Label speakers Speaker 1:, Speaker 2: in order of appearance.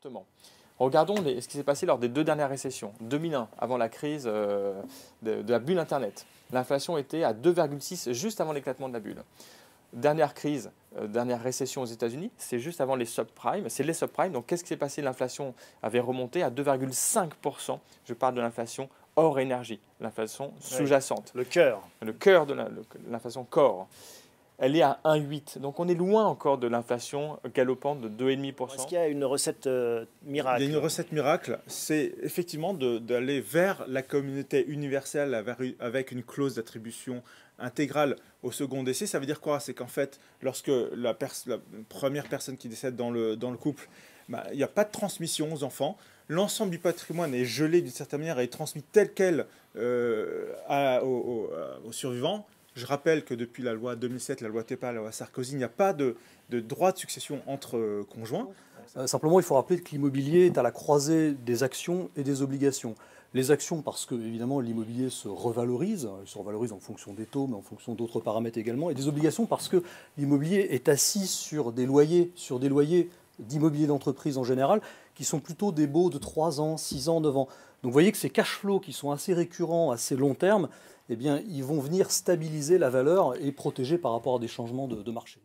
Speaker 1: fortement. Regardons ce qui s'est passé lors des 2 dernières récessions. 2001, avant la crise de la bulle Internet. L'inflation était à 2,6 juste avant l'éclatement de la bulle. Dernière crise, dernière récession aux États-Unis, c'est juste avant les subprimes. C'est les subprimes. Donc, qu'est-ce qui s'est passé? L'inflation avait remonté à 2,5%. Je parle de l'inflation hors énergie, l'inflation sous-jacente.
Speaker 2: Le cœur.
Speaker 1: Le cœur de l'inflation corps. Elle est à 1,8. Donc, on est loin encore de l'inflation galopante de 2,5%.
Speaker 2: Est-ce qu'il y a une recette miracle?
Speaker 3: Il y a une recette miracle, c'est effectivement d'aller vers la communauté universelle avec une clause d'attribution intégrale au second décès. Ça veut dire quoi? C'est qu'en fait, lorsque la première personne qui décède dans le couple, il n'y a pas de transmission aux enfants. L'ensemble du patrimoine est gelé d'une certaine manière et est transmis tel quel aux survivants. Je rappelle que depuis la loi 2007, la loi TEPA, la loi Sarkozy, il n'y a pas de droit de succession entre conjoints.
Speaker 4: Simplement, il faut rappeler que l'immobilier est à la croisée des actions et des obligations. Les actions, parce que évidemment l'immobilier se revalorise en fonction des taux, mais en fonction d'autres paramètres également, et des obligations parce que l'immobilier est assis sur des loyers d'immobilier d'entreprise en général, qui sont plutôt des baux de 3 ans, 6 ans, 9 ans. Donc vous voyez que ces cash flows qui sont assez récurrents, assez long terme, eh bien, ils vont venir stabiliser la valeur et protéger par rapport à des changements de marché.